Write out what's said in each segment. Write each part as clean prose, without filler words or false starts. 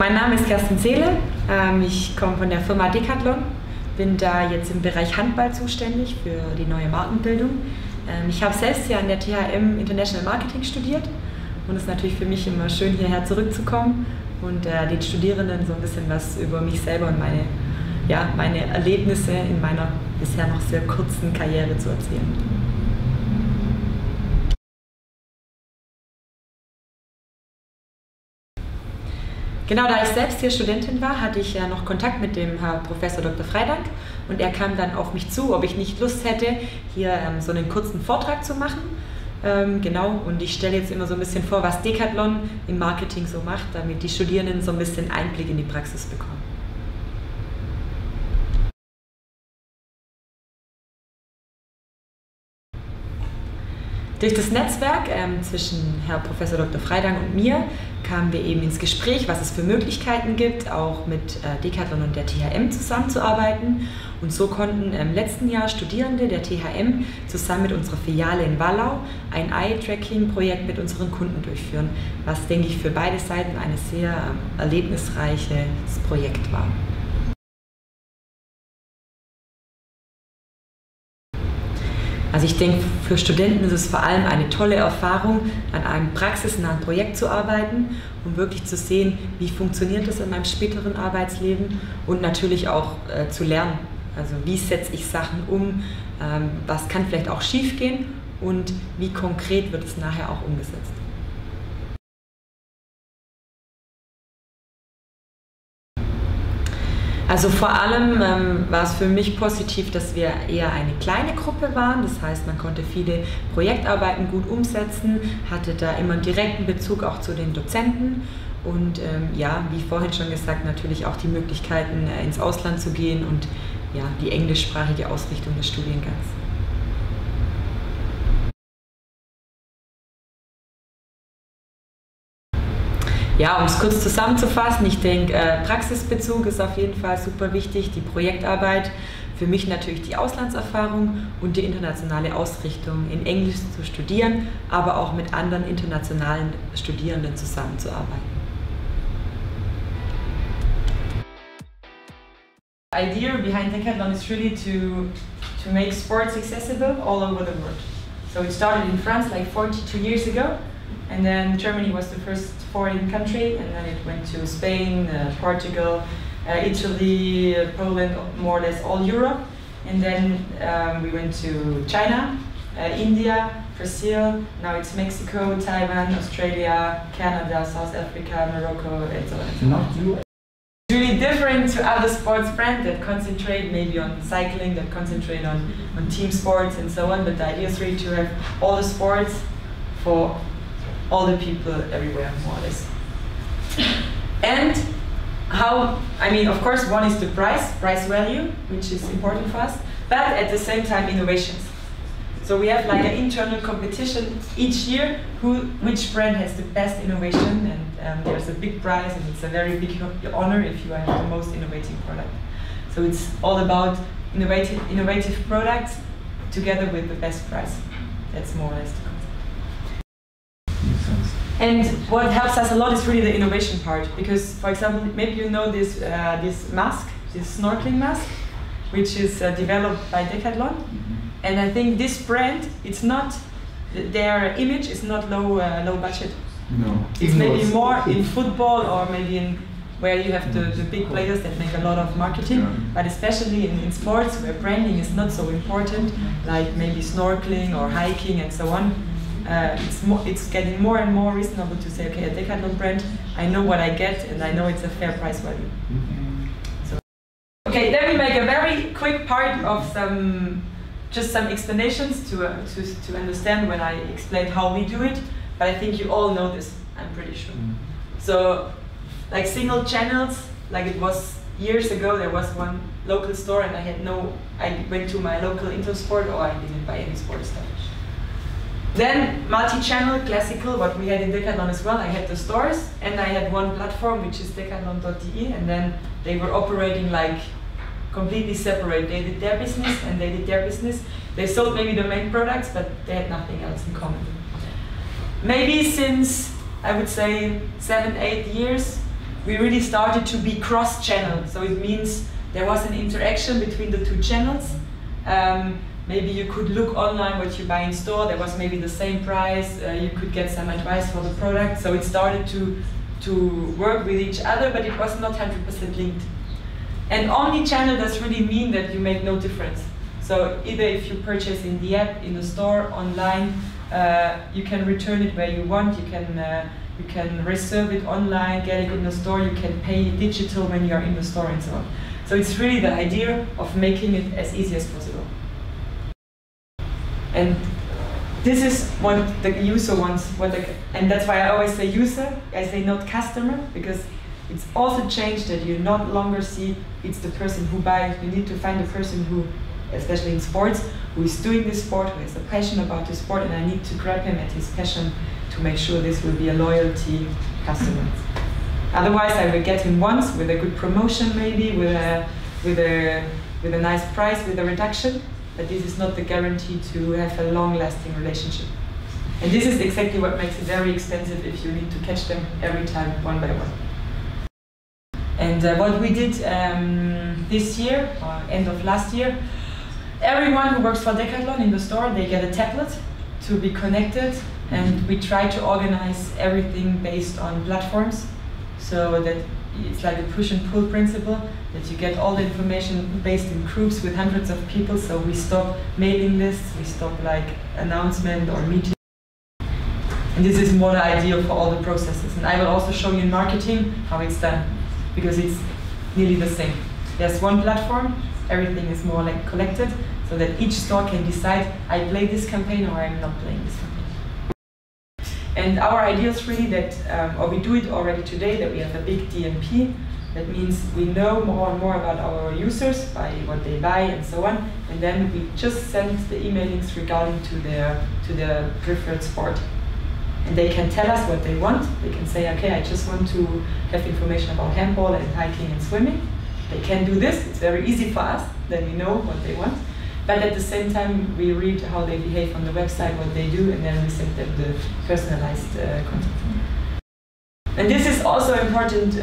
Mein Name ist Kerstin Seele, ich komme von der Firma Decathlon, bin da jetzt im Bereich Handball zuständig für die neue Markenbildung. Ich habe selbst hier an der THM International Marketing studiert und es ist natürlich für mich immer schön, hierher zurückzukommen und den Studierenden so ein bisschen was über mich selber und meine Erlebnisse in meiner bisher noch sehr kurzen Karriere zu erzählen. Genau, da ich selbst hier Studentin war, hatte ich ja noch Kontakt mit dem Herr Professor Dr. Freidank und er kam dann auf mich zu, ob ich nicht Lust hätte, hier so einen kurzen Vortrag zu machen. Genau, und ich stelle jetzt immer so ein bisschen vor, was Decathlon im Marketing so macht, damit die Studierenden so ein bisschen Einblick in die Praxis bekommen. Durch das Netzwerk zwischen Herr Professor Dr. Freidank und mir kamen wir eben ins Gespräch, was es für Möglichkeiten gibt, auch mit Decathlon und der THM zusammenzuarbeiten. Und so konnten im letzten Jahr Studierende der THM zusammen mit unserer Filiale in Wallau ein Eye-Tracking-Projekt mit unseren Kunden durchführen, was, denke ich, für beide Seiten ein sehr erlebnisreiches Projekt war. Also ich denke, für Studenten ist es vor allem eine tolle Erfahrung, an einem praxisnahen Projekt zu arbeiten, um wirklich zu sehen, wie funktioniert das in meinem späteren Arbeitsleben und natürlich auch zu lernen. Also wie setze ich Sachen um, was kann vielleicht auch schief gehen und wie konkret wird es nachher auch umgesetzt. Also vor allem war es für mich positiv, dass wir eher eine kleine Gruppe waren. Das heißt, man konnte viele Projektarbeiten gut umsetzen, hatte da immer einen direkten Bezug auch zu den Dozenten und ja, wie vorhin schon gesagt, natürlich auch die Möglichkeiten ins Ausland zu gehen und ja, die englischsprachige Ausrichtung des Studiengangs. Ja, um es kurz zusammenzufassen, ich denke, Praxisbezug ist auf jeden Fall super wichtig, die Projektarbeit, für mich natürlich die Auslandserfahrung und die internationale Ausrichtung, in Englisch zu studieren, aber auch mit anderen internationalen Studierenden zusammenzuarbeiten. The idea behind Decathlon is really to make sports accessible all over the world. So it started in France like 42 years ago. And then Germany was the first foreign country, and then it went to Spain, Portugal, Italy, Poland, more or less all Europe. And then we went to China, India, Brazil, now it's Mexico, Taiwan, Australia, Canada, South Africa, Morocco, and so on and so on. It's really different to other sports brands that concentrate maybe on cycling, that concentrate on team sports and so on, but the idea is really to have all the sports for all the people everywhere, more or less. And how, I mean, of course, one is the price value, which is important for us, but at the same time, innovations. So we have like an internal competition each year, which brand has the best innovation, and there's a big prize, and it's a very big honor if you have the most innovative product. So it's all about innovative products together with the best price. That's more or less the concept. And what helps us a lot is really the innovation part, because, for example, maybe you know this mask, this snorkeling mask, which is developed by Decathlon. And I think this brand, it's not, their image is not low budget. No. It's maybe more in football or maybe in where you have the big players that make a lot of marketing, but especially in sports where branding is not so important, like maybe snorkeling or hiking and so on. It's getting more and more reasonable to say, okay, a Decathlon brand, I know what I get and I know it's a fair price value. So, okay, then we make a very quick part of just some explanations to understand when I explain how we do it, but I think you all know this, I'm pretty sure. So, like single channels, like it was years ago, there was one local store and I went to my local Intersport or I didn't buy any sport stuff. Then multi-channel, classical, what we had in Decathlon as well. I had the stores and I had one platform which is decathlon.de, and then they were operating like completely separate. They did their business and they did their business. They sold maybe the main products, but they had nothing else in common. Maybe since, I would say, 7-8 years, we really started to be cross-channel. So it means there was an interaction between the two channels. Maybe you could look online what you buy in store, there was maybe the same price, you could get some advice for the product. So it started to work with each other, but it was not 100% linked. And omni-channel does really mean that you make no difference. So either if you purchase in the app, in the store, online, you can return it where you want, you can reserve it online, get it in the store, you can pay digital when you are in the store and so on. So it's really the idea of making it as easy as possible. And this is what the user wants, and that's why I always say user, I say not customer, because it's also changed that you not longer see it's the person who buys. You need to find a person who, especially in sports, who is doing this sport, who has a passion about this sport, and I need to grab him at his passion to make sure this will be a loyalty customer. Otherwise, I will get him once with a good promotion, maybe with a nice price, with a reduction. But this is not the guarantee to have a long-lasting relationship. And this is exactly what makes it very expensive if you need to catch them every time, one by one. And what we did this year, or end of last year, everyone who works for Decathlon in the store, they get a tablet to be connected, and we try to organize everything based on platforms, so that it's like a push and pull principle, that you get all the information based in groups with hundreds of people. So we stop mailing lists, we stop like announcement or meeting. And this is more the idea for all the processes. And I will also show you in marketing how it's done, because it's nearly the same. There's one platform, everything is more like collected, so that each store can decide, I play this campaign or I'm not playing this campaign. And our idea is really that, or we do it already today, that we have a big DMP. That means we know more and more about our users by what they buy and so on, and then we just send the email links regarding to their preferred sport. And they can tell us what they want. They can say, okay, I just want to have information about handball and hiking and swimming. They can do this, it's very easy for us, then we know what they want. But at the same time, we read how they behave on the website, what they do, and then we send them the personalized content. And this is also important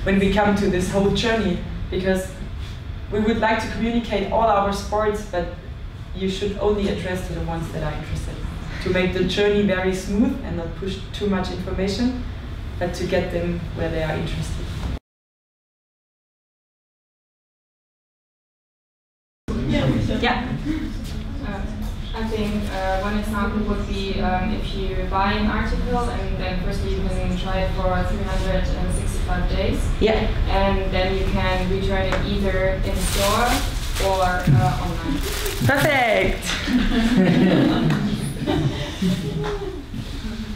when we come to this whole journey, because we would like to communicate all our sports, but you should only address to the ones that are interested. To make the journey very smooth and not push too much information, but to get them where they are interested. Yeah. I think one example would be if you buy an article and then firstly you can try it for 365 days. Yeah. And then you can return it either in store or online. Perfect.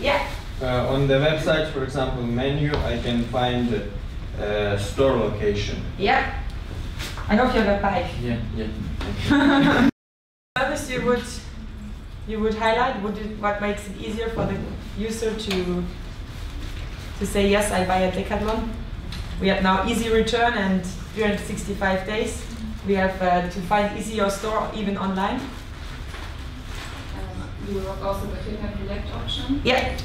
Yeah. On the website, for example, menu, I can find store location. Yeah. I hope you have a bike. Yeah. Service you would highlight? What makes it easier for the user to say yes, I buy a Decathlon? We have now easy return and 365 days. We have to find easy your store even online. You work also with click and collect option. Yeah.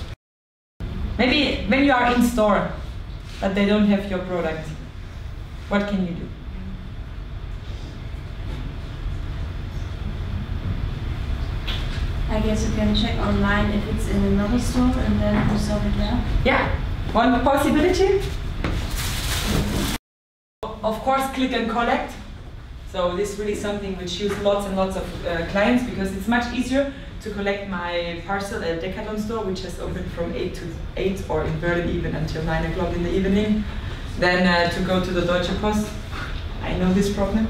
Maybe when you are in store, but they don't have your product, what can you do? I guess you can check online if it's in another store and then resolve it there. Yeah, one possibility. Of course, click and collect. So this is really something which use lots and lots of clients, because it's much easier to collect my parcel at a Decathlon store, which has opened from 8 to 8, or in Berlin even until 9 o'clock in the evening, than to go to the Deutsche Post. I know this problem.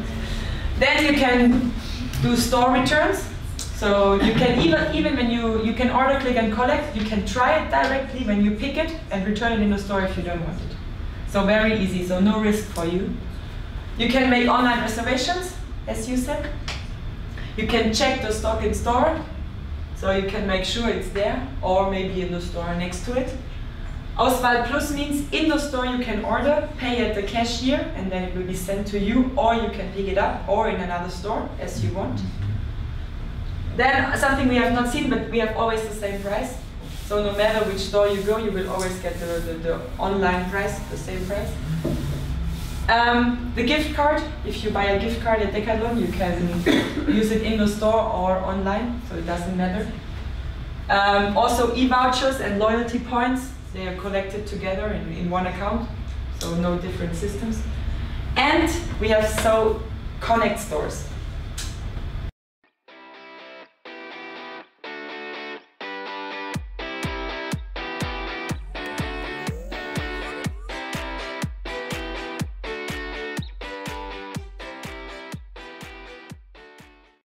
Then you can do store returns. So you can even when you can order click and collect, you can try it directly when you pick it and return it in the store if you don't want it. So very easy, so no risk for you. You can make online reservations, as you said. You can check the stock in store, so you can make sure it's there, or maybe in the store next to it. Auswahl Plus means in the store you can order, pay at the cashier, and then it will be sent to you, or you can pick it up, or in another store, as you want. Then something we have not seen, but we have always the same price. So no matter which store you go, you will always get the online price, the same price. The gift card, if you buy a gift card at Decathlon, you can use it in the store or online, so it doesn't matter. Also e-vouchers and loyalty points, they are collected together in one account, so no different systems. And we have Connect stores.